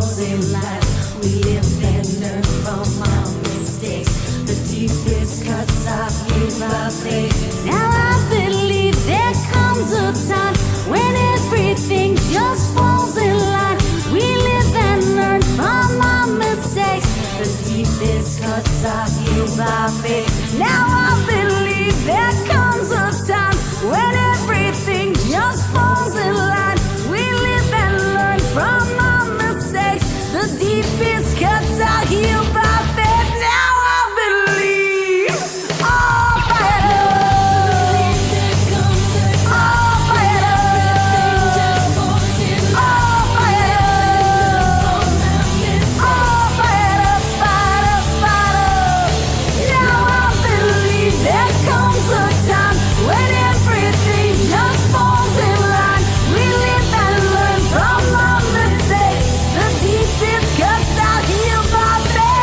falls in life. We live and learn from our mistakes. The deepest cuts are healed by faith. Now I believe there comes a time when everything just falls in line. We live and learn from our mistakes. The deepest cuts are healed by faith. Now I believe there comes a time when everything just falls in line. We live and learn from our mistakes. The deepest cuts are healed by faith. Now I believe. Oh, fire up. Oh, fire up. Oh, fire up. Oh, fire up, fire up, fire up. Now I believe there comes a time when everything just falls in line. We live and learn from our mistakes. The deepest cuts are healed by faith.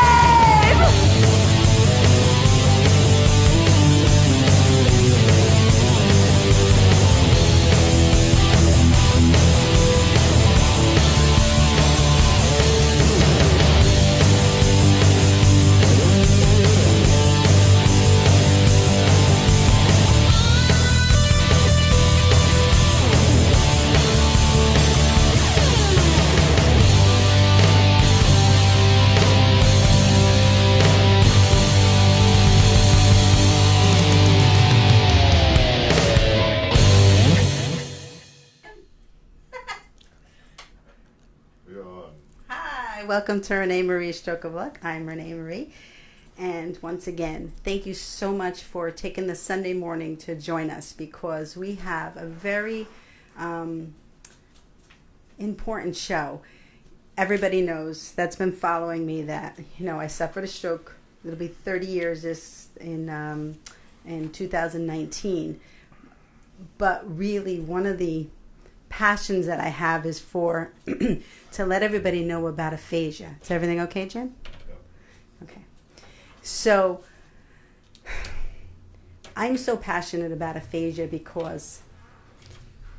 Hi, welcome to ReneMarie Stroke of Luck. I'm ReneMarie, and once again, thank you so much for taking the Sunday morning to join us, because we have a very important show. Everybody knows, that's been following me, that I suffered a stroke. It'll be 30 years in 2019. But really, one of the passions that I have is for to let everybody know about aphasia. Is everything okay, Jim? Yeah. Okay. So I'm so passionate about aphasia because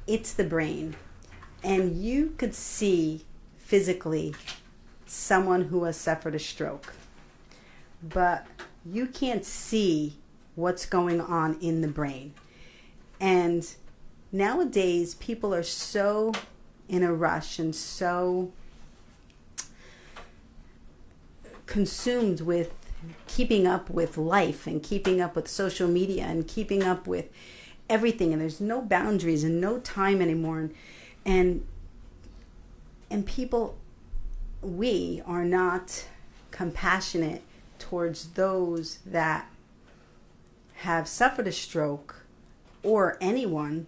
it's the brain, and you could see physically someone who has suffered a stroke, but you can't see what's going on in the brain. And nowadays, people are so in a rush and so consumed with keeping up with life and keeping up with social media and keeping up with everything, and there's no boundaries and no time anymore. And people, we are not compassionate towards those that have suffered a stroke, or anyone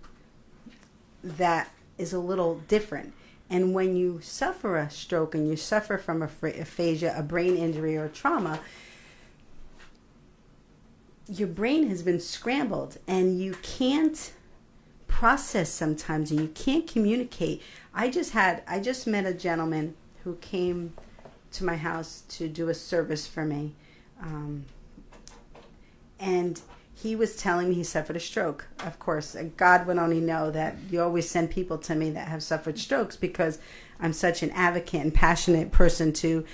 that is a little different. And when you suffer a stroke and you suffer from aphasia, a brain injury or trauma, your brain has been scrambled and you can't process sometimes, and you can't communicate. I just met a gentleman who came to my house to do a service for me, and he was telling me he suffered a stroke. Of course, God would only know that you always send people to me that have suffered strokes, because I'm such an advocate and passionate person to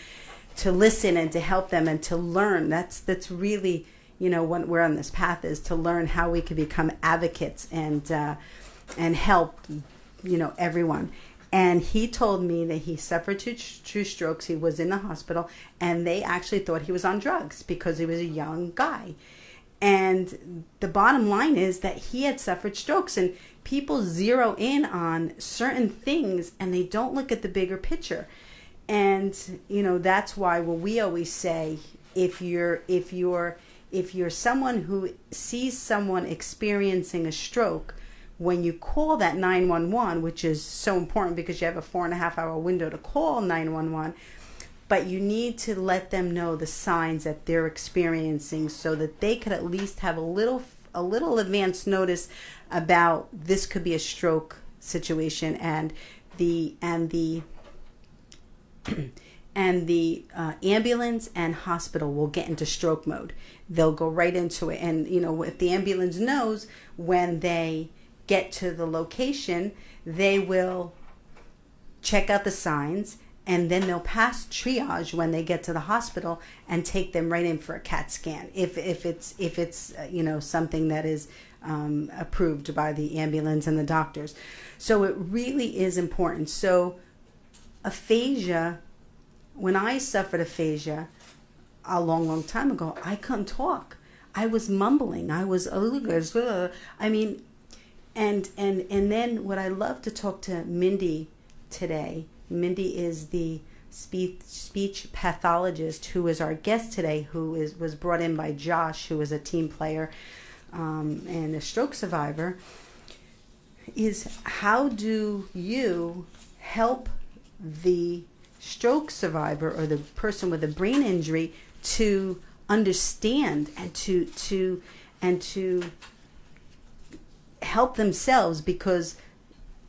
listen and to help them and to learn. That's really, what we're on this path, is to learn how we can become advocates and help, everyone. And he told me that he suffered two strokes. He was in the hospital, and they actually thought he was on drugs because he was a young guy. And the bottom line is that he had suffered strokes, and people zero in on certain things and they don't look at the bigger picture. And that's why we always say, if you're someone who sees someone experiencing a stroke, when you call that 911, which is so important because you have a 4.5-hour window to call 911, but you need to let them know the signs that they're experiencing, so that they could at least have a little advance notice about this could be a stroke situation, and the ambulance and hospital will get into stroke mode. They'll go right into it, and if the ambulance knows, when they get to the location, they will check out the signs, and then they'll pass triage when they get to the hospital and take them right in for a CAT scan if it's something that is approved by the ambulance and the doctors. So it really is important. So aphasia, when I suffered aphasia a long time ago, I couldn't talk. I was mumbling. I was and then what I love to talk to Mindy today. Mindy is the speech pathologist who is our guest today, who was brought in by Josh, who is a team player and a stroke survivor. Is how do you help the stroke survivor or the person with a brain injury to understand and to help themselves? Because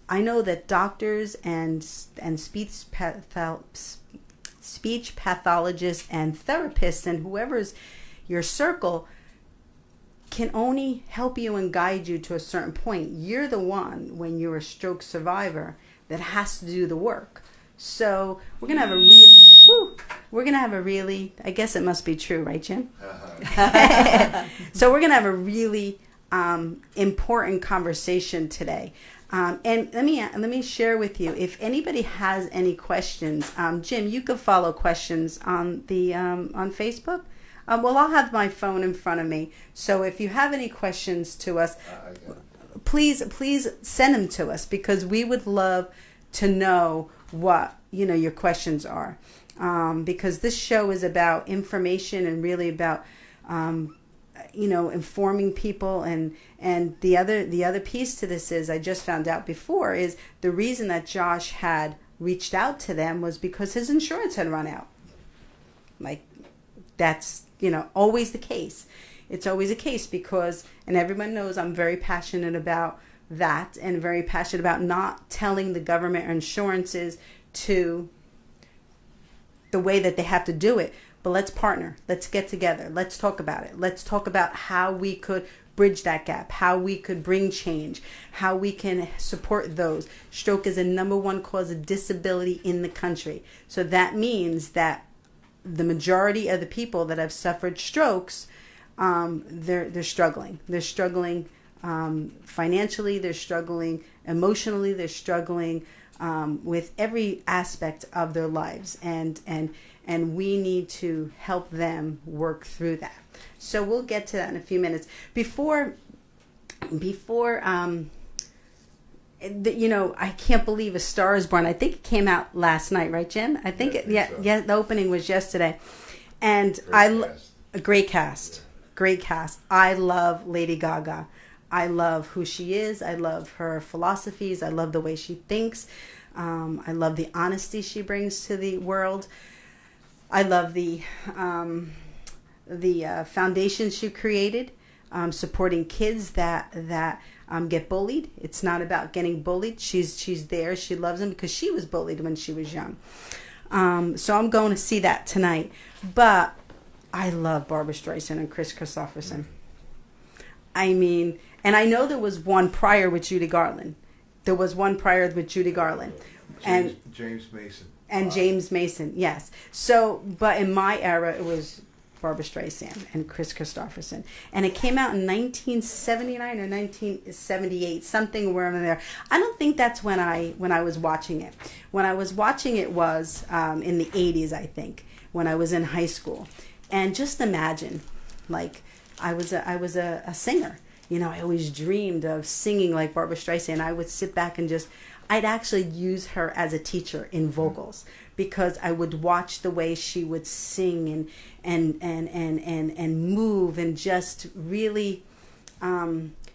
I know that doctors and speech pathologists and therapists and whoever's your circle can only help you and guide you to a certain point. You're the one, when you're a stroke survivor, that has to do the work. So we're gonna have a really, I guess it must be true, right, Jim? So we're gonna have a really important conversation today. And let me share with you, if anybody has any questions, Jim, you can follow questions on the on Facebook. Well, I'll have my phone in front of me, so if you have any questions to us, please send them to us, because we would love to know what your questions are, because this show is about information and really about informing people, and the other piece to this is, I just found out before, is the reason that Josh had reached out to them was because his insurance had run out. Like, that's always the case. It's always a case, because, and everyone knows I'm very passionate about that, and very passionate about not telling the government or insurances to the way that they have to do it. But let's partner. Let's get together. Let's talk about it. Let's talk about how we could bridge that gap, how we could bring change, how we can support those. Stroke is the #1 cause of disability in the country. So that means that the majority of the people that have suffered strokes, they're struggling. They're struggling financially. They're struggling emotionally. They're struggling with every aspect of their lives, and we need to help them work through that. So we'll get to that in a few minutes. Before I can't believe A Star Is Born. I think it came out last night, right, Jen? I think so. The opening was yesterday, and great cast. I love Lady Gaga. I love who she is. I love her philosophies. I love the way she thinks. I love the honesty she brings to the world. I love the foundation she created, supporting kids that get bullied. It's not about getting bullied. She's there. She loves them because she was bullied when she was young. So I'm going to see that tonight. But I love Barbra Streisand and Chris Christopherson. I mean, and I know there was one prior with Judy Garland. James Mason. And James Mason, yes. So, but in my era, it was Barbra Streisand and Chris Christopherson. And it came out in 1979 or 1978, something around there. I don't think that's when I was watching it. When I was watching it was in the 80s, I think, when I was in high school. And just imagine, like, I was a singer. I always dreamed of singing like Barbra Streisand. I would sit back and I'd actually use her as a teacher in vocals, because I would watch the way she would sing and move, and just really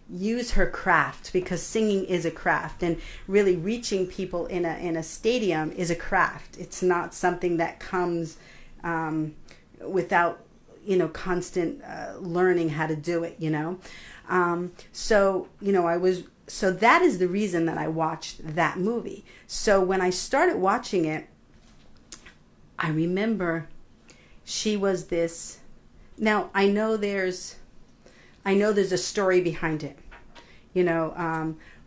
use her craft, because singing is a craft, and really reaching people in a stadium is a craft. It's not something that comes without constant learning how to do it. So that is the reason that I watched that movie. So when I started watching it, I remember she was this. Now I know there's a story behind it,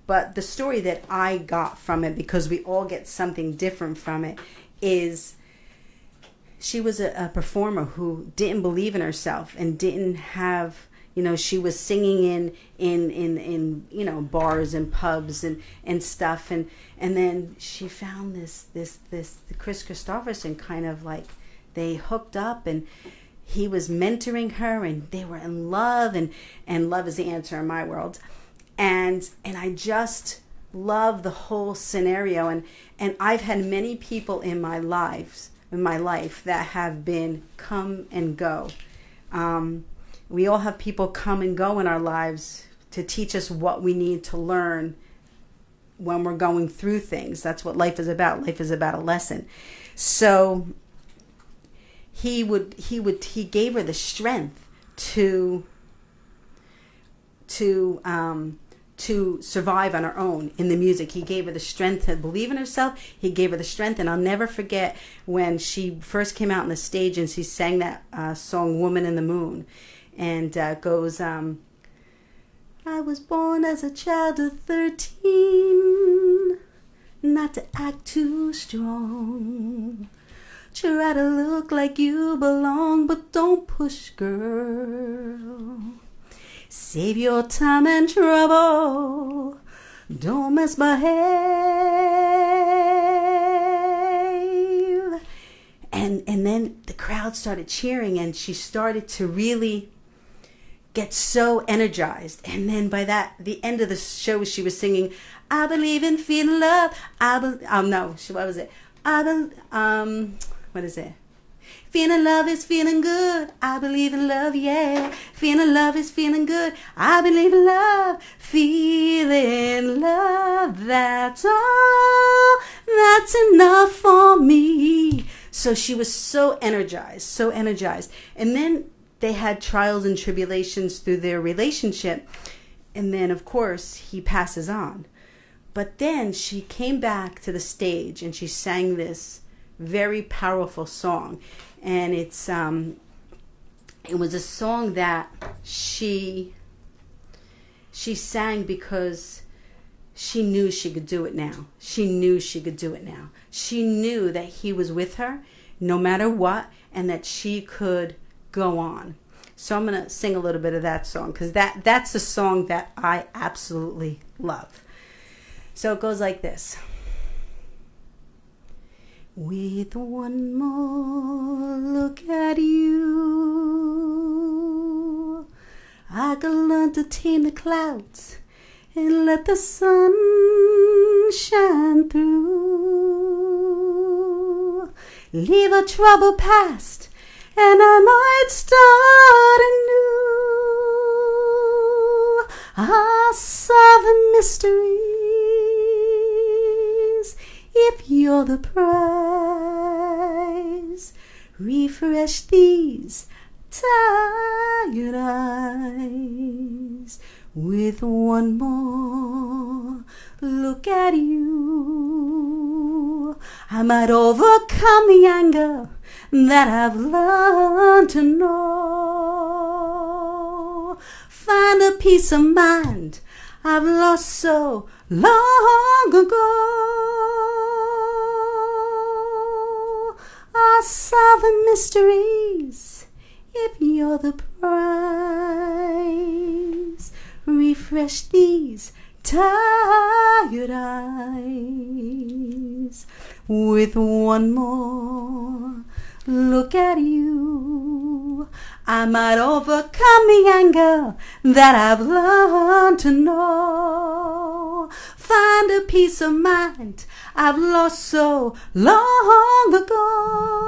but the story that I got from it, because we all get something different from it, is she was a performer who didn't believe in herself and didn't have, she was singing in bars and pubs and stuff, and then she found this Chris Christopherson, kind of like they hooked up, and he was mentoring her, and they were in love, and love is the answer in my world, and I just love the whole scenario, and I've had many people in my life that have been come and go. We all have people come and go in our lives to teach us what we need to learn when we're going through things. That's what life is about. Life is about a lesson. So he gave her the strength to survive on her own in the music. He gave her the strength to believe in herself. He gave her the strength, and I'll never forget when she first came out on the stage and she sang that song "Woman in the Moon," and goes, "I was born as a child of 13, not to act too strong. Try to look like you belong, but don't push, girl. Save your time and trouble. Don't misbehave." And then the crowd started cheering, and she started to really get so energized. And then by the end of the show, she was singing, "I believe in feeling love. What is it? Feeling love is feeling good. I believe in love, yeah. Feeling love is feeling good. I believe in love. Feeling love, that's all. That's enough for me." So she was so energized. And then they had trials and tribulations through their relationship. And then, of course, he passes on. But then she came back to the stage and she sang this very powerful song. And it was a song that she sang because she knew she could do it now. She knew that he was with her no matter what, and that she could go on. So I'm going to sing a little bit of that song, because that's a song that I absolutely love. So it goes like this. With one more look at you, I could learn to tame the clouds and let the sun shine through. Leave a trouble past, and I might start anew. I'll solve the mysteries if you're the prize. Refresh these tired eyes with one more look at you. I might overcome the anger that I've learned to know. Find a peace of mind I've lost so long ago. I'll solve the mysteries if you're the prize. Refresh these tired eyes with one more look at you. I might overcome the anger that I've learned to know. Find a peace of mind I've lost so long ago.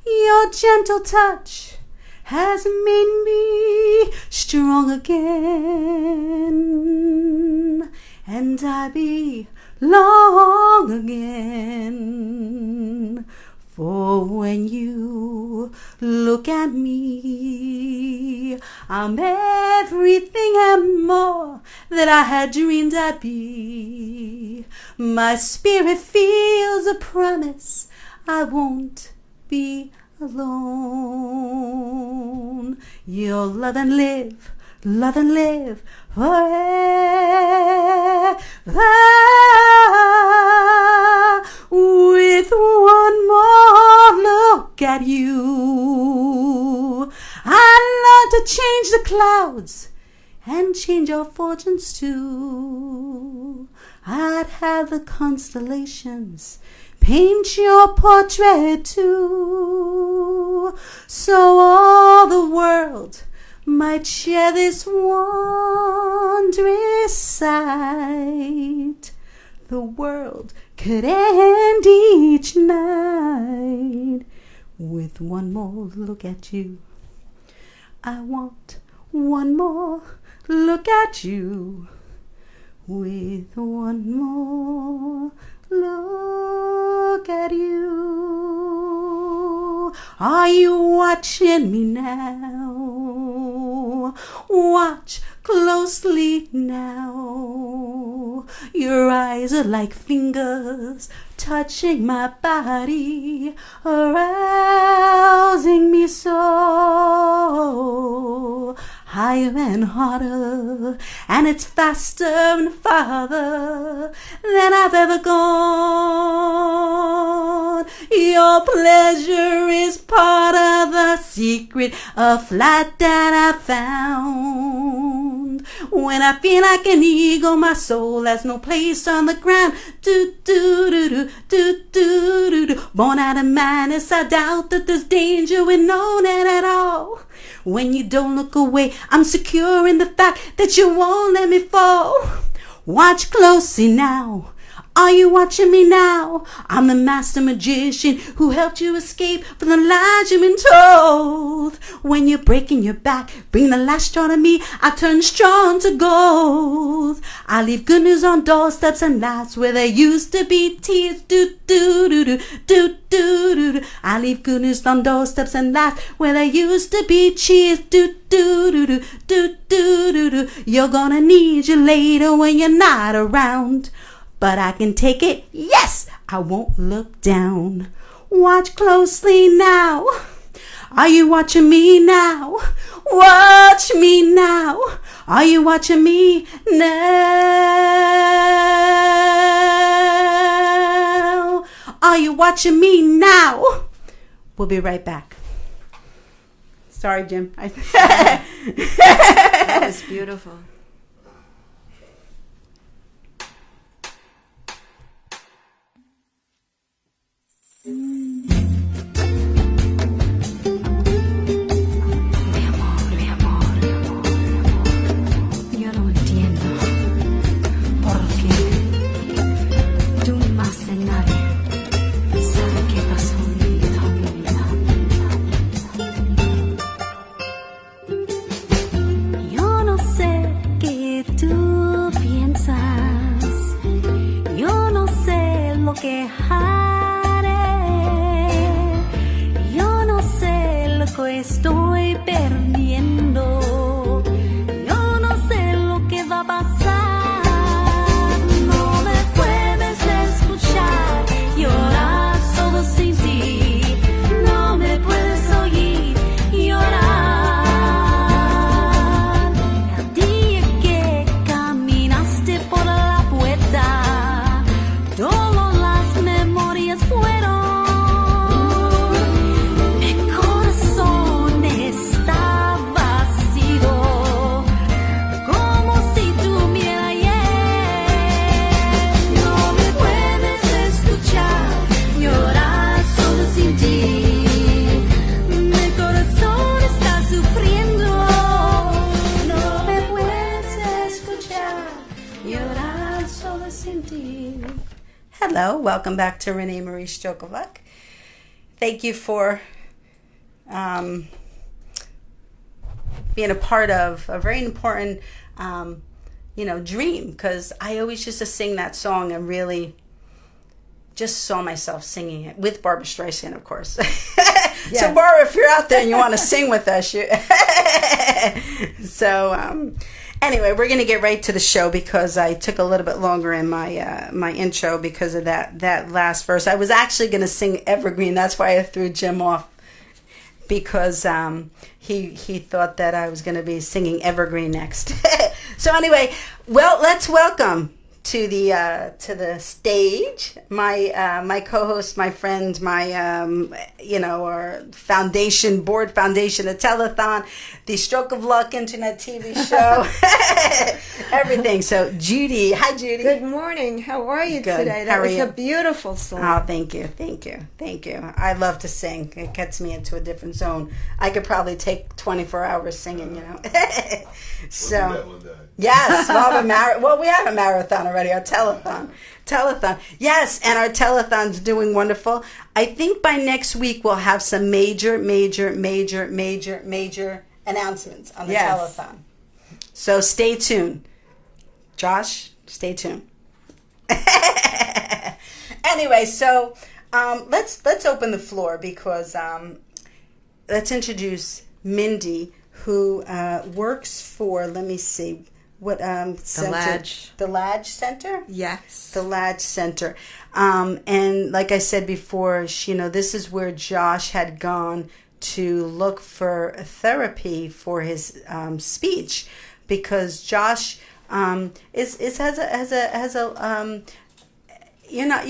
Your gentle touch has made me strong again, and I belong again. For when you look at me, I'm everything and more that I had dreamed I'd be. My spirit feels a promise I won't be alone. You'll love and live love and live forever. With one more look at you, I'd love to change the clouds and change our fortunes too. I'd have the constellations paint your portrait too, so all the world might share this wondrous sight. The world could end each night with one more look at you. I want one more look at you. With one more look at you. Are you watching me now? Watch closely now. Your eyes are like fingers touching my body, arousing me so. Higher and harder, and it's faster and farther than I've ever gone. Your pleasure is part of the secret of flight that I found. When I feel like an eagle, my soul has no place on the ground. Do do do do do do do do. Born out of madness, I doubt that there's danger with no net at all. When you don't look away, I'm secure in the fact that you won't let me fall. Watch closely now. Are you watching me now? I'm the master magician who helped you escape from the lies you've been told. When you're breaking your back, bring the last straw to me. I turn strong to gold. I leave good news on doorsteps and laughs where there used to be tears. Do do do do do do do. I leave good news on doorsteps and laughs where there used to be cheers. Do do do do do do do do. You're gonna need you later when you're not around. But I can take it, yes, I won't look down. Watch closely now. Are you watching me now? Watch me now. Are you watching me now? Are you watching me now? We'll be right back. Sorry, Jim. That was beautiful. que haré. Yo no sé lo que estoy perdiendo. Yo no sé lo que va a pasar. No me puedes escuchar llorar solo sin ti. No me puedes oír llorar. El día que caminaste por la puerta, todas las memorias fueron. Mi corazón está vacío, como si tuviera ayer. No me puedes escuchar llorar solo sin ti. Mi corazón está sufriendo. No me puedes escuchar llorar solo sin ti. Hello, welcome back to ReneMarie Stroke of Luck. Thank you for being a part of a very important, dream, because I always used to sing that song and really just saw myself singing it with Barbara Streisand, of course. Yes. So, Barbara, if you're out there and you want to sing with us, anyway, we're going to get right to the show because I took a little bit longer in my intro because of that last verse. I was actually going to sing Evergreen. That's why I threw Jim off. because he thought that I was going to be singing Evergreen next. So anyway, well, let's welcome to the stage my co-host, my friend, my our board foundation, a telethon, the Stroke of Luck internet TV show, everything. So Judy, hi Judy. Good morning. How are you Good. today? How That are was you? a beautiful song. Oh, thank you. I love to sing. It gets me into a different zone. I could probably take 24 hours singing, So, We'll do that one day. yes, we have a marathon already, our telethon. Yes, and our telethon's doing wonderful. I think by next week we'll have some major announcements on the Yes. telethon. So stay tuned. Josh, stay tuned. Anyway, so let's open the floor because let's introduce Mindy, who works for, let me see, what center? The Ladge Center? Yes. The Ladge Center. And like I said before, this is where Josh had gone to look for therapy for his speech, because Josh you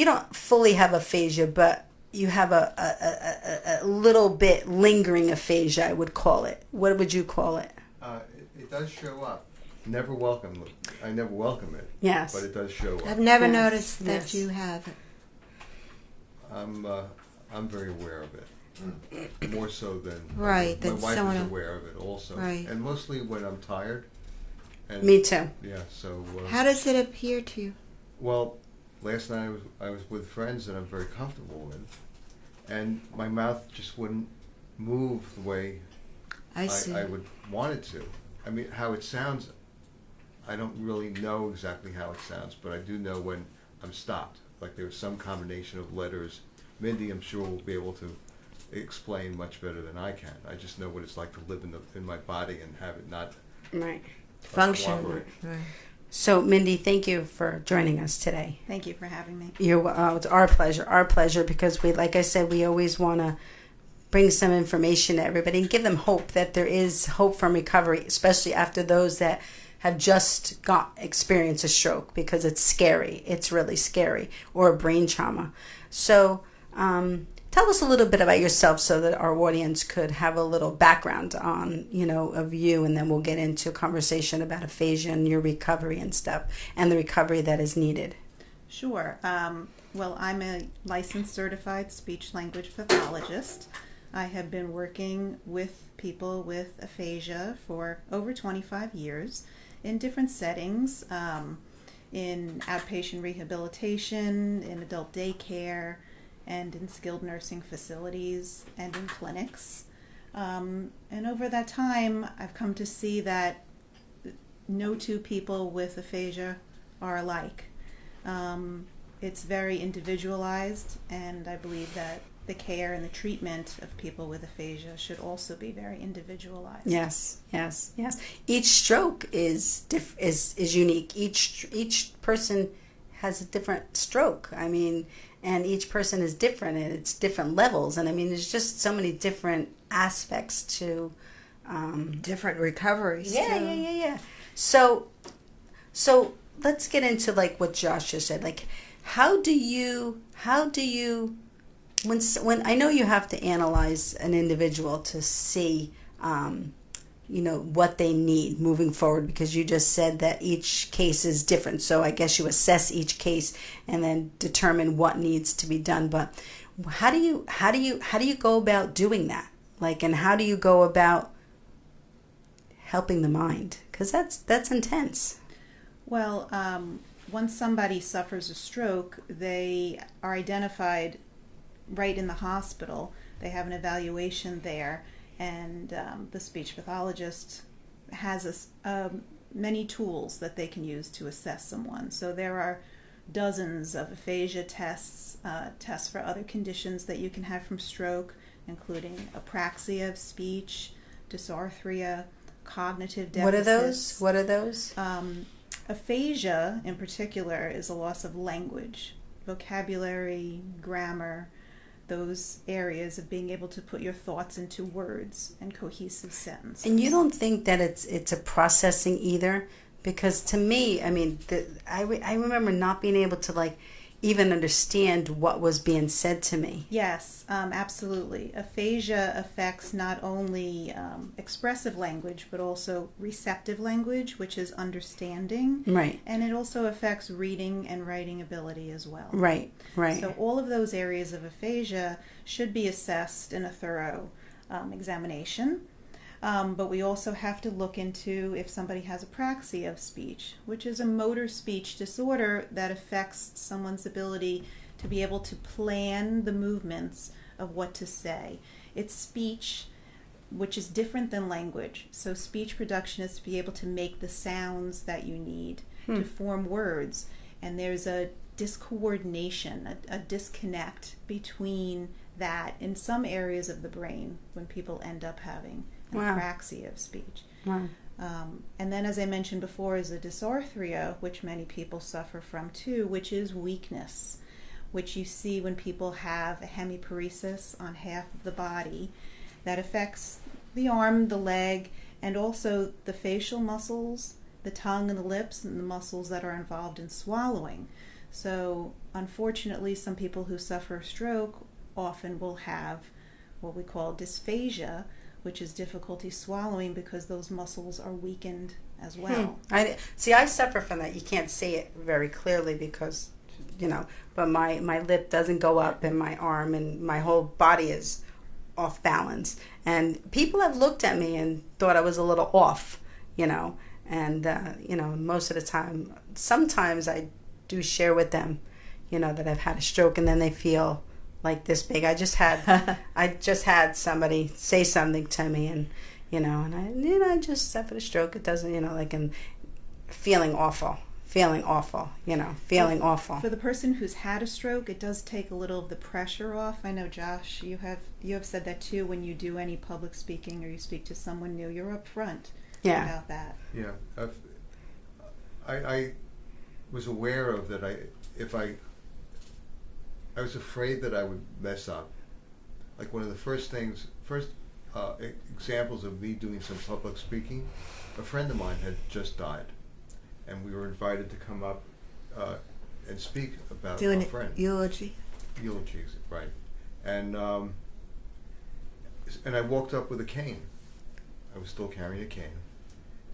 don't fully have aphasia, but you have a little bit lingering aphasia, I would call it. What would you call it? It does show up. I never welcome it. Yes. But it does show up. I've never Yes, noticed that yes. you have it. I'm very aware of it. More so than Right, My that wife someone- is aware of it also. Right. And mostly when I'm tired. And Me too. Yeah. So. How does it appear to you? Well, last night I was with friends that I'm very comfortable with, and my mouth just wouldn't move the way I see. I would want it to. I mean, how it sounds, I don't really know exactly how it sounds, but I do know when I'm stopped. Like there's some combination of letters. Mindy, I'm sure, will be able to explain much better than I can. I just know what it's like to live in my body and have it not Right. Function. cooperate. Right. So, Mindy, thank you for joining us today. Thank you for having me. It's our pleasure, because like I said, we always want to bring some information to everybody and give them hope that there is hope from recovery, especially after those that have just experienced a stroke, because it's scary. It's really scary, or a brain trauma. So, tell us a little bit about yourself so that our audience could have a little background on, of you, and then we'll get into a conversation about aphasia and your recovery and stuff, and the recovery that is needed. Sure. Well, I'm a licensed certified speech-language pathologist. I have been working with people with aphasia for over 25 years in different settings, in outpatient rehabilitation, in adult daycare, and in skilled nursing facilities and in clinics. And over that time, I've come to see that no two people with aphasia are alike. It's very individualized, and I believe that the care and the treatment of people with aphasia should also be very individualized. Yes. Each stroke is unique. Each person has a different stroke. I mean, and each person is different, and it's different levels. And I mean, there's just so many different aspects to Different recoveries. Yeah. So let's get into like what Josh just said. Like, how do you when I know you have to analyze an individual to see what they need moving forward, because you just said that each case is different. So I guess you assess each case and then determine what needs to be done. But how do you go about doing that? Like, and how do you go about helping the mind? Because that's intense. Well, once somebody suffers a stroke, they are identified right in the hospital. They have an evaluation there, and the speech pathologist has many tools that they can use to assess someone. So there are dozens of aphasia tests, tests for other conditions that you can have from stroke, including apraxia of speech, dysarthria, cognitive deficits. What are those? Aphasia, in particular, is a loss of language, vocabulary, grammar, those areas of being able to put your thoughts into words and cohesive sentences. And you don't think that it's a processing either? Because to me, I mean, I remember not being able to like even understand what was being said to me. Yes, absolutely. Aphasia affects not only expressive language, but also receptive language, which is understanding. Right. And it also affects reading and writing ability as well. Right, right. So all of those areas of aphasia should be assessed in a thorough examination. But we also have to look into if somebody has apraxia of speech, which is a motor speech disorder that affects someone's ability to be able to plan the movements of what to say. It's speech, which is different than language. So speech production is to be able to make the sounds that you need to form words. And there's a discoordination, a disconnect between that in some areas of the brain when people end up having apraxia of speech. Wow. And then, as I mentioned before, is a dysarthria, which many people suffer from too, which is weakness, which you see when people have a hemiparesis on half of the body that affects the arm, the leg, and also the facial muscles, the tongue and the lips, and the muscles that are involved in swallowing. So, unfortunately, some people who suffer stroke often will have what we call dysphagia, which is difficulty swallowing because those muscles are weakened as well. I suffer from that. You can't see it very clearly because, but my lip doesn't go up and my arm and my whole body is off balance. And people have looked at me and thought I was a little off, and, most of the time, sometimes I do share with them, that I've had a stroke and then they feel like this big. I just had somebody say something to me, and I just suffered a stroke. It doesn't, and feeling awful. feeling awful. For the person who's had a stroke, it does take a little of the pressure off. I know, Josh, you have said that too when you do any public speaking or you speak to someone new. You're upfront about that. Yeah, I was aware of that. I was afraid that I would mess up. Like one of the first examples of me doing some public speaking, a friend of mine had just died, and we were invited to come up and speak about doing our friend. Eulogies, right? And I walked up with a cane. I was still carrying a cane,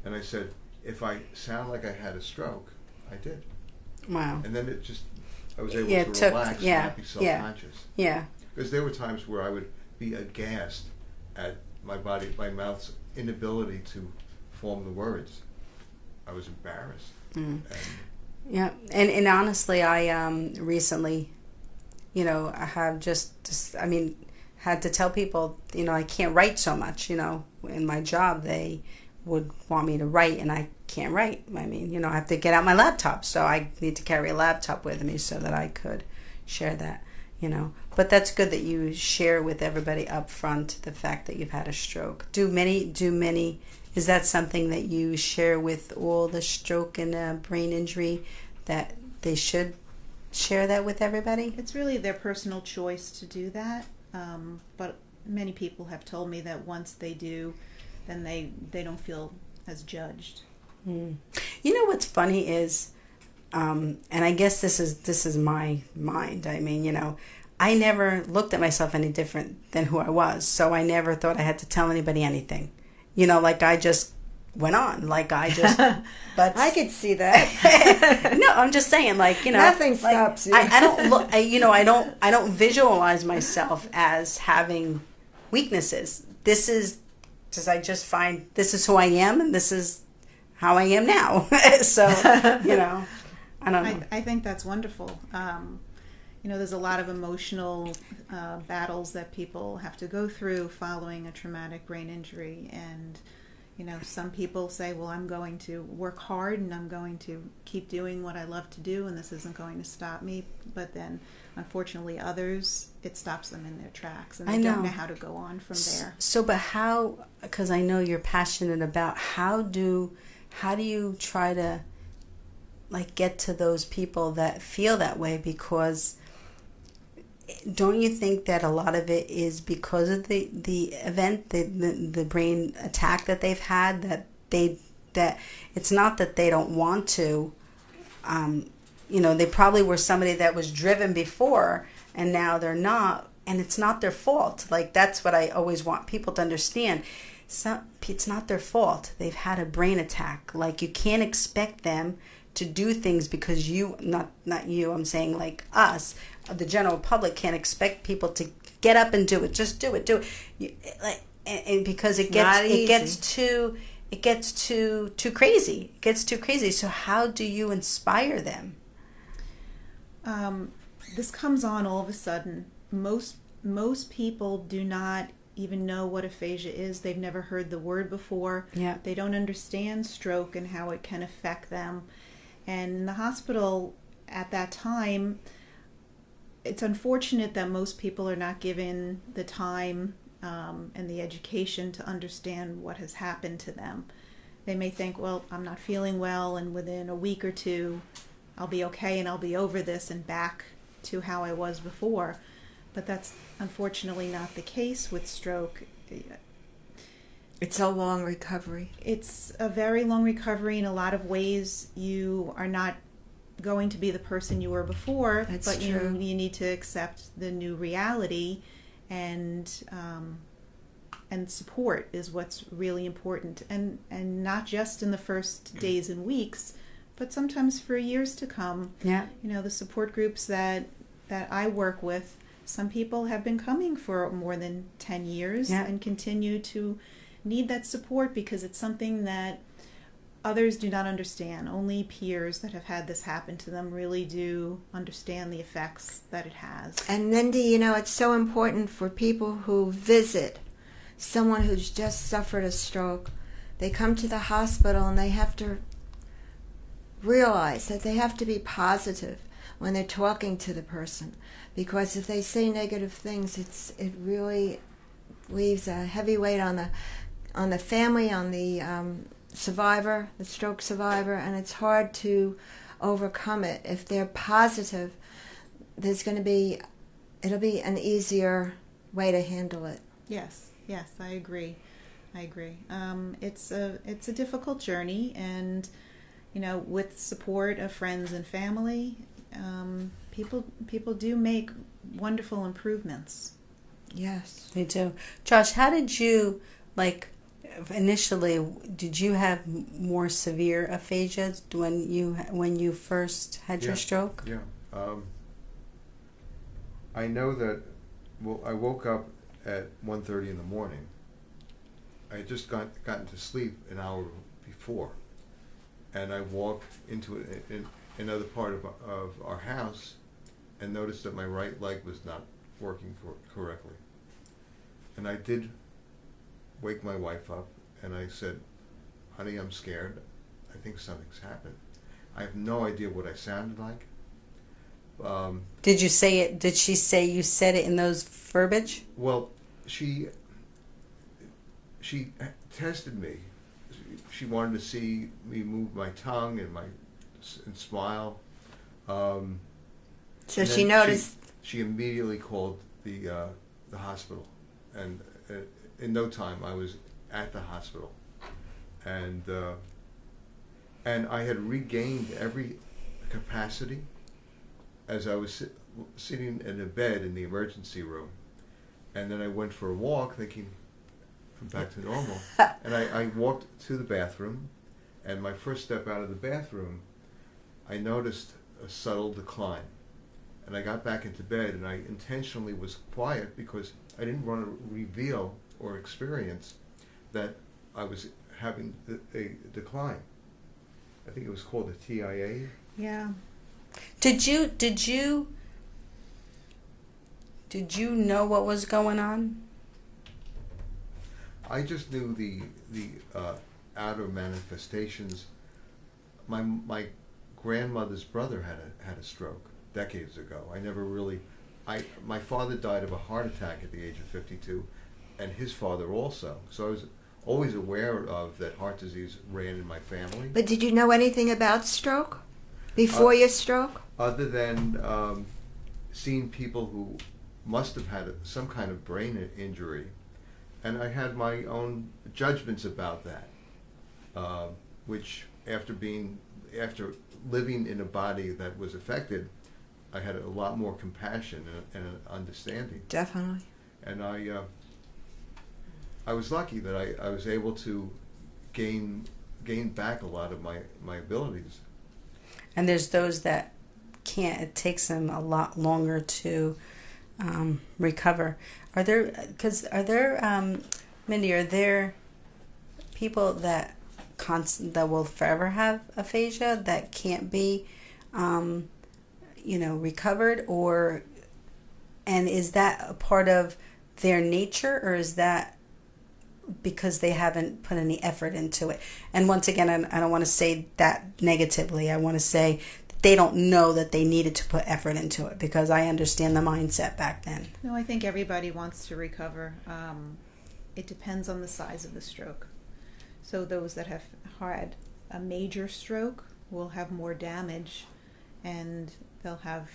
and I said, "If I sound like I had a stroke, I did." Wow. And then I was able to relax and not be self-conscious. Yeah. Because there were times where I would be aghast at my mouth's inability to form the words. I was embarrassed. Yeah, and honestly, I recently, I have had to tell people, I can't write so much. In my job, they would want me to write, and I can't write. I I have to get out my laptop, so I need to carry a laptop with me so that I could share that. But that's good that you share with everybody up front the fact that you've had a stroke. Do many? Is that something that you share with all the stroke and brain injury, that they should share that with everybody? It's really their personal choice to do that. But many people have told me that once they do, then they don't feel as judged. What's funny is, and I guess this is my mind. I never looked at myself any different than who I was, so I never thought I had to tell anybody anything. I just went on, but I could see that. No, I'm just saying, nothing stops you. I don't look, I don't visualize myself as having weaknesses. This is because I just find this is who I am, and this is how I am now. So, I don't know. I think that's wonderful. There's a lot of emotional battles that people have to go through following a traumatic brain injury. And, some people say, well, I'm going to work hard and I'm going to keep doing what I love to do and this isn't going to stop me. But then, unfortunately, others, it stops them in their tracks and they don't know how to go on from there. So, but how, because I know you're passionate about, how do you try to, get to those people that feel that way? Because don't you think that a lot of it is because of the event, the brain attack that they've had, that it's not that they don't want to, they probably were somebody that was driven before and now they're not, and it's not their fault. Like, that's what I always want people to understand. It's not their fault. They've had a brain attack. Like, you can't expect them to do things because not you, I'm saying like us, the general public can't expect people to get up and do it. Just do it. And because it gets too crazy. It gets too crazy. So how do you inspire them? This comes on all of a sudden. Most people do not even know what aphasia is. They've never heard the word before. Yeah. They don't understand stroke and how it can affect them. And in the hospital at that time, it's unfortunate that most people are not given the time and the education to understand what has happened to them. They may think, well, I'm not feeling well, and within a week or two, I'll be okay and I'll be over this and back to how I was before. But that's unfortunately not the case with stroke. It's a long recovery. It's a very long recovery. In a lot of ways, you are not going to be the person you were before, That's but true. you need to accept the new reality, and support is what's really important, and not just in the first days and weeks, but sometimes for years to come. Yeah. The support groups that I work with, some people have been coming for more than 10 years and continue to need that support because it's something that others do not understand. Only peers that have had this happen to them really do understand the effects that it has. And Mindy, it's so important for people who visit someone who's just suffered a stroke. They come to the hospital and they have to realize that they have to be positive when they're talking to the person, because if they say negative things, it really leaves a heavy weight on the family, on the survivor, the stroke survivor, and it's hard to overcome it. If they're positive, it'll be an easier way to handle it. Yes, I agree. It's a difficult journey, and with support of friends and family, people do make wonderful improvements. Yes, They do. Josh, how did you, initially, did you have more severe aphasia when you first had your stroke? Yeah. I know that, I woke up at 1:30 in the morning. I had just gotten to sleep an hour before, and I walked into another part of our house and noticed that my right leg was not working correctly. And I did wake my wife up, and I said, honey, I'm scared. I think something's happened. I have no idea what I sounded like. Did you say it? Did she say you said it in those verbiage? Well, she tested me. She wanted to see me move my tongue and smile. so she noticed. She immediately called the hospital, and in no time I was at the hospital, and I had regained every capacity as I was sitting in a bed in the emergency room, and then I went for a walk thinking I'm back to normal, and I walked to the bathroom, and my first step out of the bathroom, I noticed a subtle decline. And I got back into bed, and I intentionally was quiet because I didn't want to reveal or experience that I was having a decline. I think it was called a TIA. Yeah. Did you know what was going on? I just knew the outer manifestations. My grandmother's brother had a stroke decades ago. My father died of a heart attack at the age of 52, and his father also. So I was always aware of that heart disease ran in my family. But did you know anything about stroke before your stroke? Other than seeing people who must have had some kind of brain injury, and I had my own judgments about that, which after living in a body that was affected, I had a lot more compassion and an understanding. Definitely. And I was lucky that I was able to gain back a lot of my abilities. And there's those that can't. It takes them a lot longer to recover. Mindy, are there people that will forever have aphasia that can't be, recovered, and is that a part of their nature, or is that because they haven't put any effort into it? And once again, I don't want to say that negatively. I want to say they don't know that they needed to put effort into it, because I understand the mindset back then. No, I think everybody wants to recover. It depends on the size of the stroke. So those that have had a major stroke will have more damage, and they'll have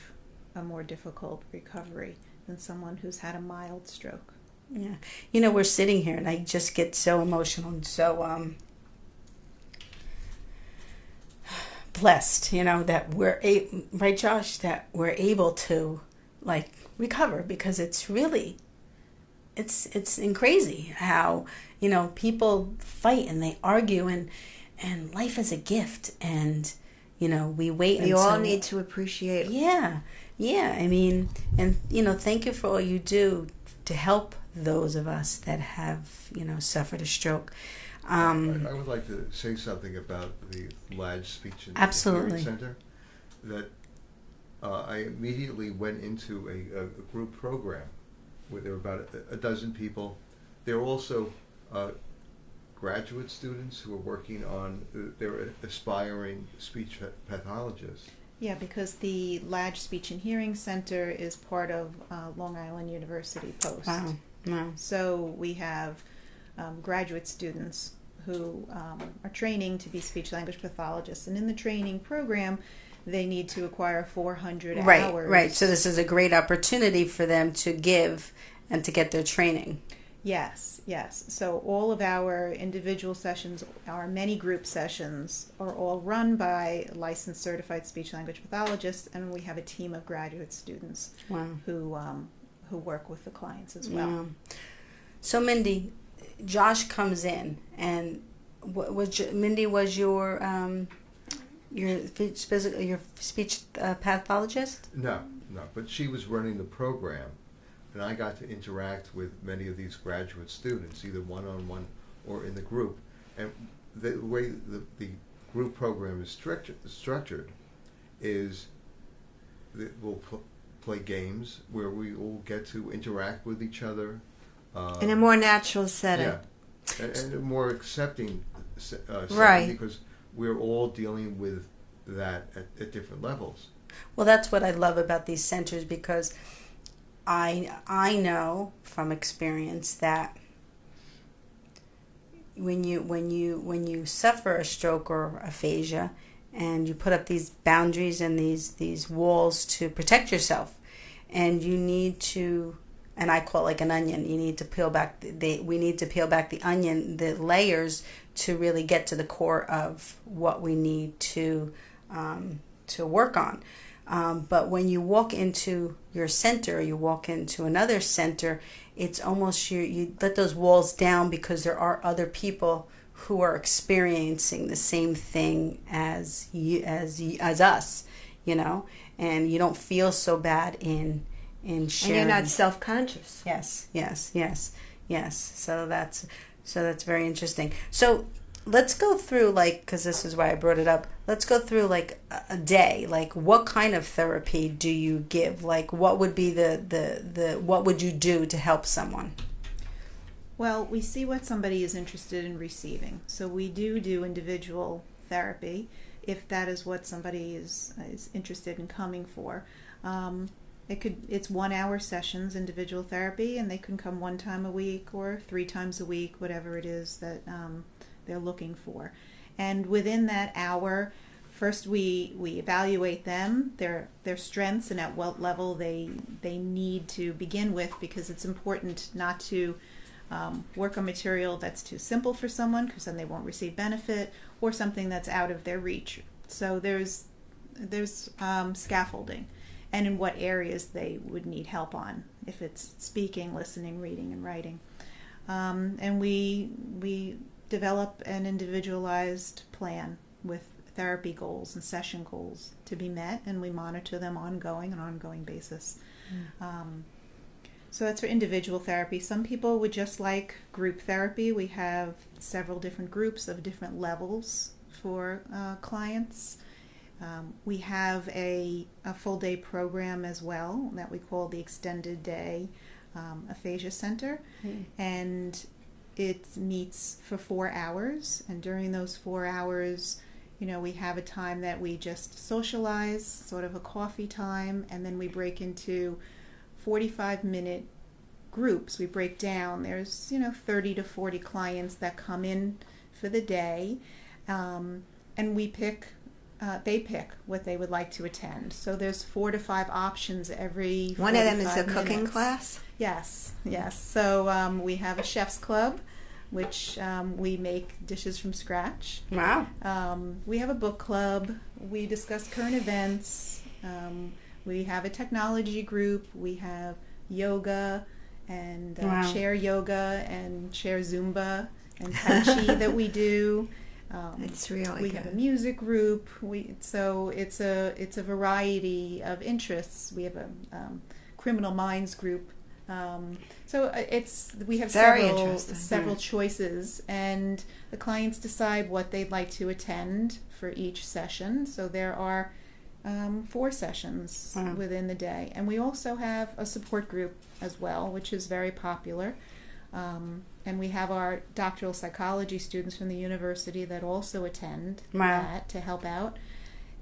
a more difficult recovery than someone who's had a mild stroke. Yeah. We're sitting here and I just get so emotional and so blessed, that we're right, Josh, that we're able to recover, because it's really it's crazy how people fight and they argue, and life is a gift, and we wait We until all need to appreciate. Yeah. I mean, and thank you for all you do to help those of us that have suffered a stroke. I would like to say something about the Ladge Speech and Absolutely. Hearing Center. That I immediately went into a group program where there were about a dozen people. There were also graduate students who were working on, they were aspiring speech pathologists. Yeah, because the Ladge Speech and Hearing Center is part of Long Island University Post. Wow. So we have graduate students who are training to be speech-language pathologists, and in the training program, they need to acquire 400 hours. Right. So this is a great opportunity for them to give and to get their training. Yes. So all of our individual sessions, our many group sessions, are all run by licensed certified speech-language pathologists, and we have a team of graduate students who work with the clients as well. Yeah. So Mindy, Josh comes in, and Mindy was your speech pathologist? No, but she was running the program, and I got to interact with many of these graduate students, either one-on-one or in the group. And the way the group program is structured is that we'll play games where we all get to interact with each other. In a more natural setting. Yeah, and a more accepting setting, Right. because we're all dealing with that at different levels. Well, that's what I love about these centers, because I know from experience that when you suffer a stroke or aphasia, and you put up these boundaries and these walls to protect yourself, and you need to, and I call it like an onion, you need to peel back we need to peel back the onion, the layers, to really get to the core of what we need to work on. But when you walk into your center, or you walk into another center, it's almost you let those walls down, because there are other people who are experiencing the same thing as us, and you don't feel so bad in sharing. And you're not self-conscious. Yes. So that's very interesting. So let's go through, because this is why I brought it up. Let's go through a day. What kind of therapy do you give? What would be the what would you do to help someone? Well, we see what somebody is interested in receiving. So we do individual therapy if that is what somebody is interested in coming for. It's 1 hour sessions, individual therapy, and they can come 1 time a week or 3 times a week, whatever it is that they're looking for. And within that hour, first we evaluate them, their strengths, and at what level they need to begin with, because it's important not to work on material that's too simple for someone, because then they won't receive benefit, or something that's out of their reach. So there's scaffolding, and in what areas they would need help on, if it's speaking, listening, reading, and writing. And we develop an individualized plan with therapy goals and session goals to be met, and we monitor them on an ongoing basis. So that's for individual therapy. Some people would just like group therapy. We have several different groups of different levels for clients. We have a full day program as well that we call the Extended Day Aphasia Center, and it meets for 4 hours, and during those 4 hours, we have a time that we just socialize, sort of a coffee time, and then we break into 45-minute groups. We break down. There's 30 to 40 clients that come in for the day, and we pick. They pick what they would like to attend. So there's 4 to 5 options every. One of them is a cooking minutes. class. Yes. So we have a chef's club, which we make dishes from scratch. Wow. We have a book club. We discuss current events. We have a technology group. We have yoga and chair yoga and chair Zumba and Tai Chi that we do. It's really we good. have a music group. So it's a variety of interests. We have a criminal minds group. So we have several choices, and the clients decide what they'd like to attend for each session. So there are 4 sessions within the day, and we also have a support group as well, which is very popular. And we have our doctoral psychology students from the university that also attend that to help out.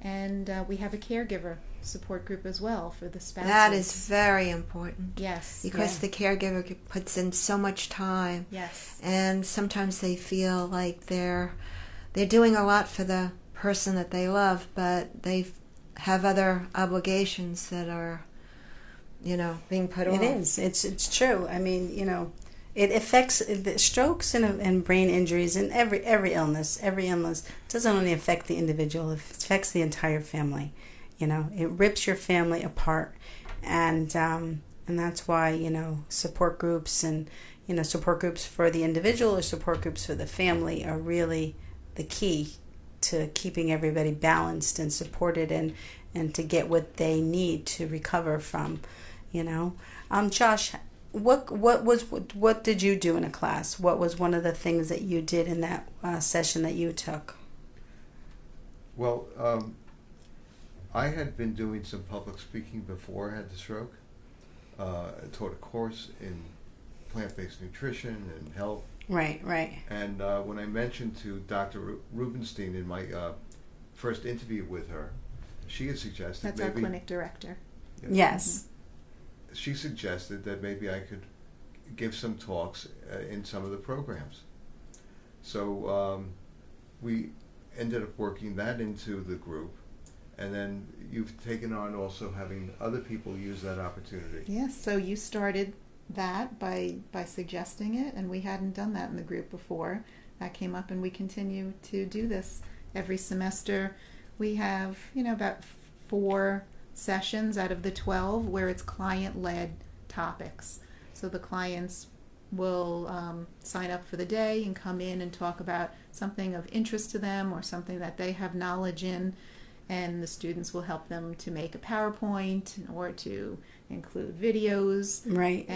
And we have a caregiver support group as well for the spouses. That is very important. Yes. Because the caregiver puts in so much time. Yes. And sometimes they feel like they're doing a lot for the person that they love, but they have other obligations that are, being put on. It is. It's true. I mean, it affects the strokes and brain injuries and every illness. Every illness doesn't only affect the individual; it affects the entire family. It rips your family apart, and that's why support groups and support groups for the individual or support groups for the family are really the key to keeping everybody balanced and supported and to get what they need to recover from. Josh, what did you do in a class? What was one of the things that you did in that session that you took? Well, I had been doing some public speaking before I had the stroke. I taught a course in plant-based nutrition and health. Right. And when I mentioned to Dr. Rubenstein in my first interview with her, she had suggested that's our clinic director. Yes. She suggested that maybe I could give some talks in some of the programs. So we ended up working that into the group, and then you've taken on also having other people use that opportunity. Yes, so you started that by suggesting it, and we hadn't done that in the group before. That came up, and we continue to do this every semester. We have, about 4 sessions out of the 12 where it's client-led topics. So the clients will sign up for the day and come in and talk about something of interest to them or something that they have knowledge in, and the students will help them to make a PowerPoint or to include videos. Right.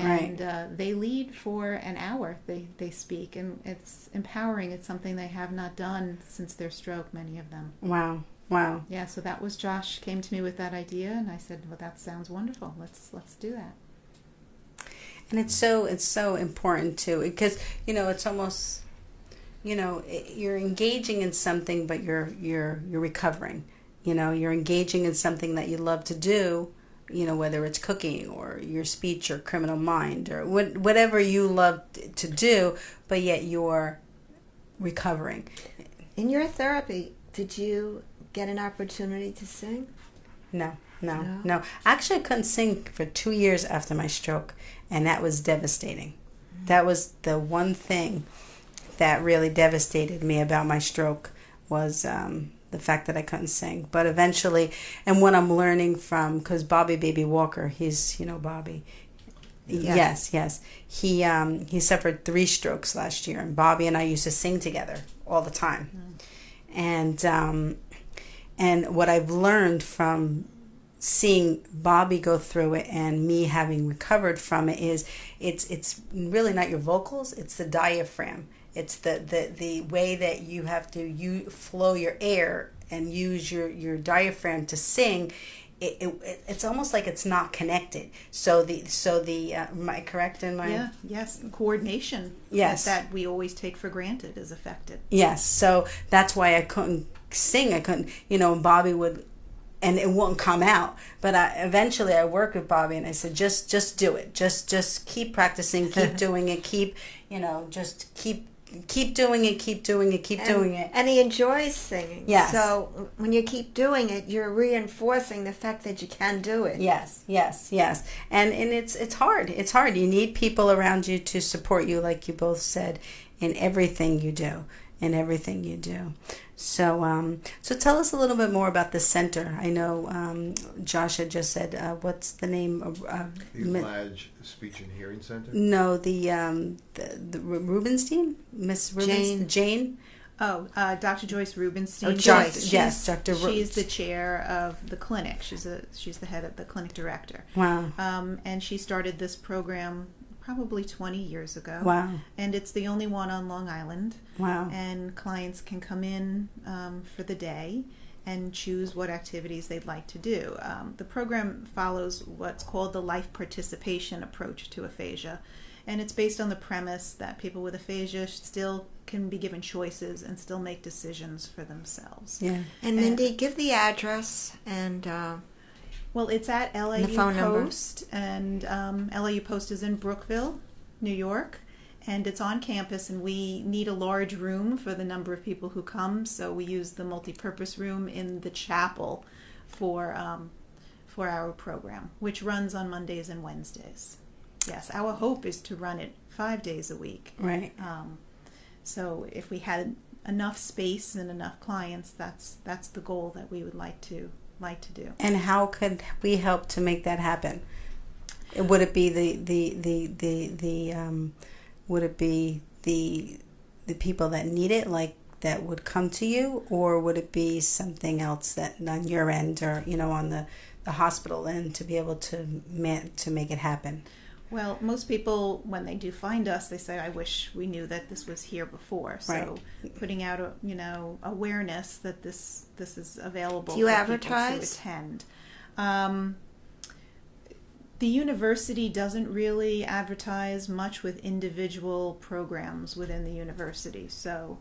They lead for an hour. They speak, and it's empowering. It's something they have not done since their stroke, many of them. Wow. Yeah, so that was Josh came to me with that idea, and I said, well, that sounds wonderful. Let's do that. And it's so important too, because it's almost you're engaging in something, but you're recovering. You're engaging in something that you love to do, whether it's cooking or your speech or criminal mind or whatever you love to do, but yet you're recovering. In your therapy, did you get an opportunity to sing? No. No? Actually, I couldn't sing for 2 years after my stroke, and that was devastating. That was the one thing that really devastated me about my stroke was the fact that I couldn't sing. But eventually, and what I'm learning from, because Bobby Baby Walker, he's, Bobby. Yeah. Yes. He suffered 3 strokes last year, and Bobby and I used to sing together all the time. And what I've learned from seeing Bobby go through it and me having recovered from it is it's really not your vocals, it's the diaphragm. It's the way that you have to flow your air and use your diaphragm to sing. It's almost like it's not connected. So the am I correct in my yes, coordination. Yes, that we always take for granted is affected. Yes, so that's why I couldn't sing. I couldn't, Bobby would, and it wouldn't come out. But eventually I worked with Bobby and I said, just do it. Just keep practicing, keep doing it, just keep doing it, keep doing it. And he enjoys singing. Yes. So when you keep doing it, you're reinforcing the fact that you can do it. Yes. And it's hard. It's hard. You need people around you to support you, like you both said, in everything you do. So tell us a little bit more about the center. I know Josh had just said, what's the name of the Ladd Speech and Hearing Center? No, the Rubenstein, Miss Rubenstein, Jane. Oh, Dr. Joyce Rubenstein. Oh, Joyce. Yes, Dr. She's the chair of the clinic. She's the head of the clinic director. Wow. And she started this program probably 20 years ago. Wow. And it's the only one on Long Island. Wow. And clients can come in for the day and choose what activities they'd like to do. The program follows what's called the life participation approach to aphasia. And it's based on the premise that people with aphasia still can be given choices and still make decisions for themselves. Yeah. And Mindy, give the address and... Well, it's at LAU the phone Post, and LAU Post is in Brookville, New York, and it's on campus, and we need a large room for the number of people who come, so we use the multi-purpose room in the chapel for our program, which runs on Mondays and Wednesdays. Yes, our hope is to run it 5 days a week. Right. So if we had enough space and enough clients, that's the goal that we would like to do. And how could we help to make that happen? Would it be the people that need it, like that would come to you, or would it be something else that on your end, or on the hospital end, to be able to make it happen? Well, most people, when they do find us, they say, "I wish we knew that this was here before." So, right. Putting out awareness that this is available. Do you for advertise? People to attend. The university doesn't really advertise much with individual programs within the university. So,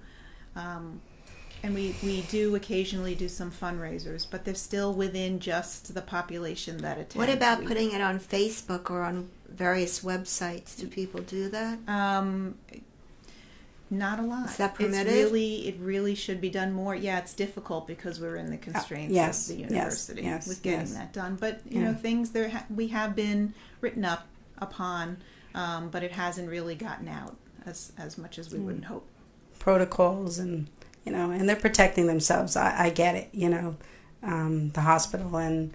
and we do occasionally do some fundraisers, but they're still within just the population that attends. What about putting it on Facebook or on various websites? Do people do that? Not a lot. Is that permitted? It really should be done more. Yeah, it's difficult because we're in the constraints of the university with getting that done. But things we have been written up upon, but it hasn't really gotten out as much as we would hope. Protocols and they're protecting themselves. I get it. The hospital, and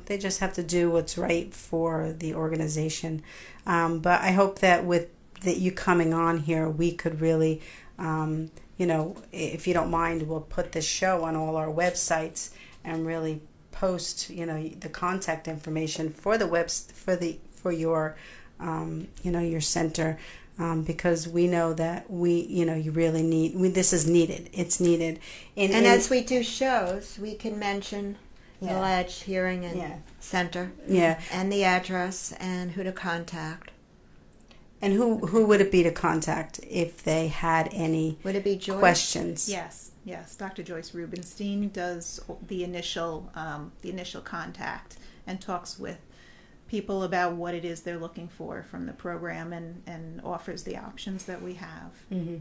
they just have to do what's right for the organization. But I hope that with you coming on here, we could really, if you don't mind, we'll put this show on all our websites and really post, the contact information for the for your, your center, because we know that you really need. This is needed. It's needed. And as we do shows, we can mention the Ladd Hearing and Center, and the address and who to contact. And who would it be to contact if they had any Would it be Joyce? questions? Yes. Dr. Joyce Rubenstein does the initial contact and talks with people about what it is they're looking for from the program and offers the options that we have. Mm-hmm.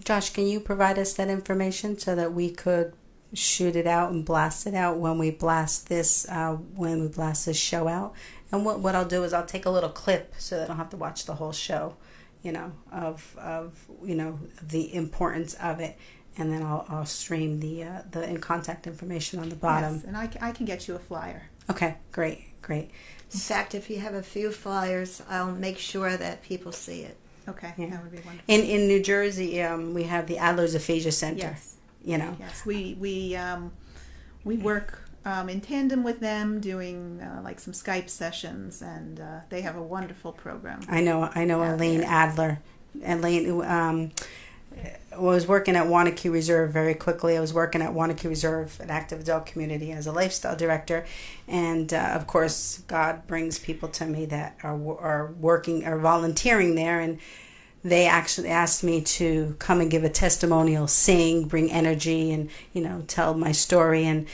Josh, can you provide us that information so that we could shoot it out and blast it out when we blast this show out. And what I'll do is I'll take a little clip so that I don't have to watch the whole show, of the importance of it, and then I'll stream the contact information on the bottom. Yes, and I can get you a flyer. Okay, great. In fact, if you have a few flyers, I'll make sure that people see it. Okay, Yeah. that would be wonderful. In New Jersey, we have the Adler's Aphasia Center. Yes. Yes, we work in tandem with them, doing like some Skype sessions, and they have a wonderful program. I know Elaine there. Adler. Elaine was working at Wanakee Reserve very quickly. I was working at Wanakee Reserve, an active adult community, as a lifestyle director, and of course, God brings people to me that are working or volunteering there, and they actually asked me to come and give a testimonial, sing, bring energy, and tell my story. And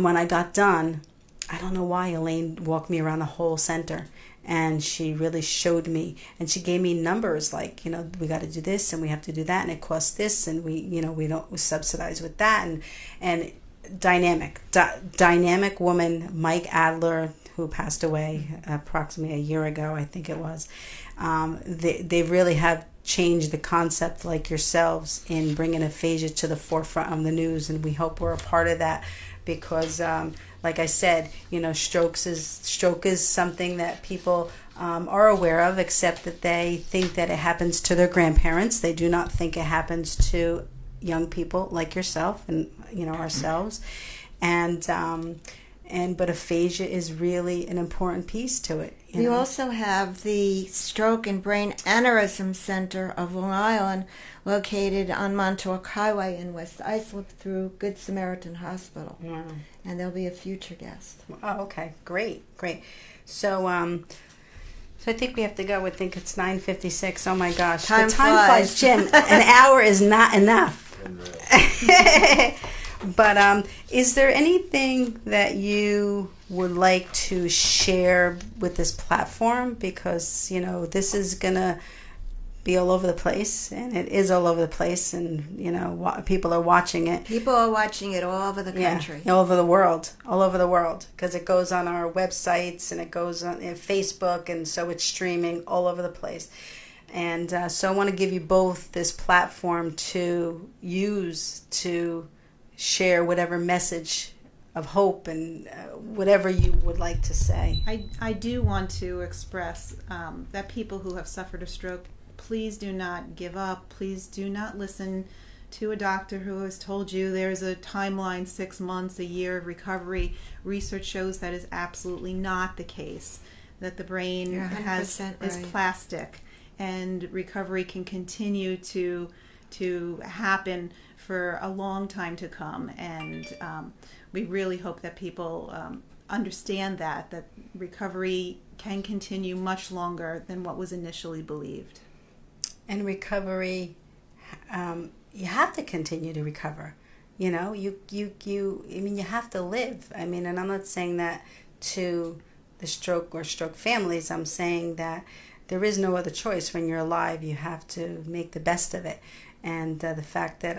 when I got done, I don't know why, Elaine walked me around the whole center, and she really showed me, and she gave me numbers like, we got to do this and we have to do that, and it costs this, and we don't subsidize with that, and dynamic woman, Mike Adler, who passed away approximately a year ago, I think it was. They really have changed the concept, like yourselves, in bringing aphasia to the forefront of the news, and we hope we're a part of that, because like I said, stroke is something that people are aware of, except that they think that it happens to their grandparents. They do not think it happens to young people like yourself and ourselves, but aphasia is really an important piece to it. We also have the Stroke and Brain Aneurysm Center of Long Island, located on Montauk Highway in West Islip, through Good Samaritan Hospital. Wow. And they'll be a future guest. Oh, okay. Great. So I think we have to go. I think it's 9:56. Oh, my gosh. Time the time flies, Jim. An hour is not enough. But is there anything that you would like to share with this platform? Because, this is going to be all over the place, and it is all over the place, and, people are watching it. People are watching it all over the country. Yeah, all over the world, because it goes on our websites, and it goes on Facebook, and so it's streaming all over the place. And so I want to give you both this platform to use to share whatever message of hope and whatever you would like to say. I do want to express that people who have suffered a stroke, please do not give up. Please do not listen to a doctor who has told you there's a timeline, 6 months, a year of recovery. Research shows that is absolutely not the case, that the brain is plastic, and recovery can continue to happen for a long time to come. And we really hope that people understand that recovery can continue much longer than what was initially believed. And recovery, you have to continue to recover. You have to live. And I'm not saying that to the stroke or stroke families. I'm saying that there is no other choice. When you're alive, you have to make the best of it. And the fact that,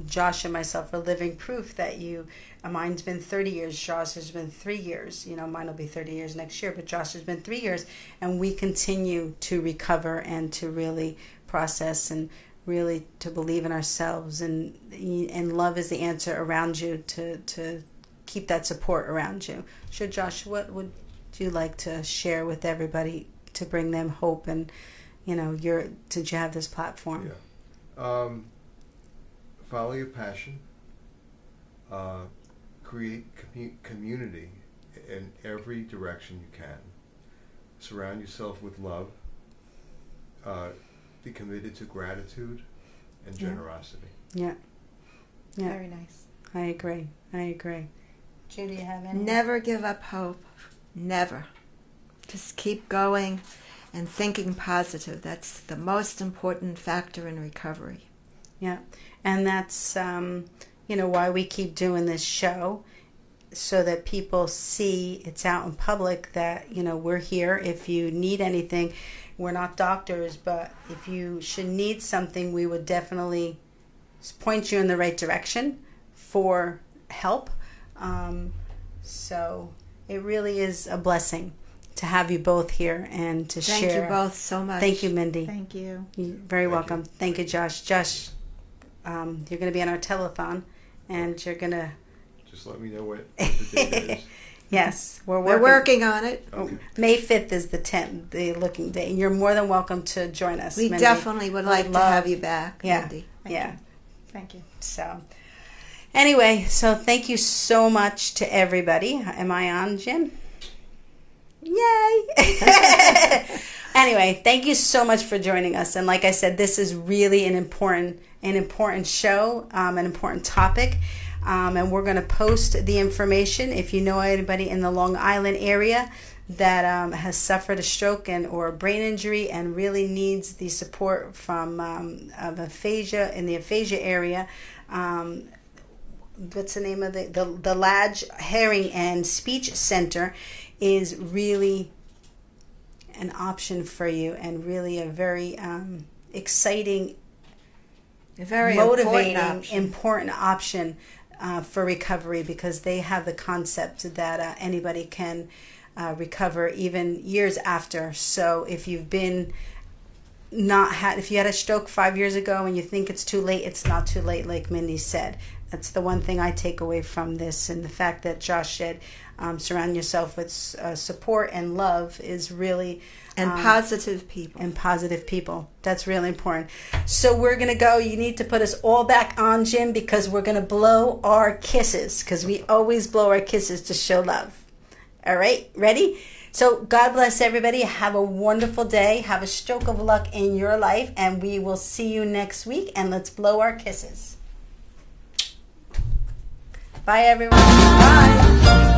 Josh and myself are living proof that mine's been 30 years, Josh has been 3 years. Mine will be 30 years next year, but Josh has been 3 years. And we continue to recover and to really process and really to believe in ourselves. And love is the answer around you to keep that support around you. So, Josh, what would you like to share with everybody to bring them hope and, since you have this platform? Yeah. Follow your passion. Create community in every direction you can. Surround yourself with love. Be committed to gratitude and generosity. Yeah. Very nice. I agree. Judy, you have any? Never give up hope. Never. Just keep going and thinking positive. That's the most important factor in recovery. Yeah. And that's, why we keep doing this show, so that people see it's out in public that, we're here. If you need anything, we're not doctors, but if you should need something, we would definitely point you in the right direction for help. So it really is a blessing to have you both here and to share. Thank you both so much. Thank you, Mindy. Thank you. You're very welcome. Thank you, Josh. Josh, you're going to be on our telethon, and you're going to... Just let me know what the date is. Yes, We're working on it. Okay. May 5th is the 10th, the looking day. You're more than welcome to join us, We Mindy. definitely would like to have you back, Yeah, Mindy. yeah. Thank you. So, anyway, so thank you so much to everybody. Am I on, Jim? Yay! Anyway, thank you so much for joining us. And like I said, this is really an important show, an important topic. And we're going to post the information. If you know anybody in the Long Island area that has suffered a stroke or a brain injury and really needs the support from of aphasia in the aphasia area, what's the name of the Ladge Hearing and Speech Center is really an option for you, and really a very exciting, A very motivating, important option. for recovery, because they have the concept that anybody can recover even years after. So if you've been if you had a stroke 5 years ago and you think it's too late, it's not too late, like Mindy said. That's the one thing I take away from this, and the fact that Josh said, surround yourself with support and love is really... And positive people. And positive people. That's really important. So we're going to go. You need to put us all back on, Jim, because we're going to blow our kisses, because we always blow our kisses to show love. All right? Ready? So God bless everybody. Have a wonderful day. Have a stroke of luck in your life, and we will see you next week, and let's blow our kisses. Bye, everyone. Bye.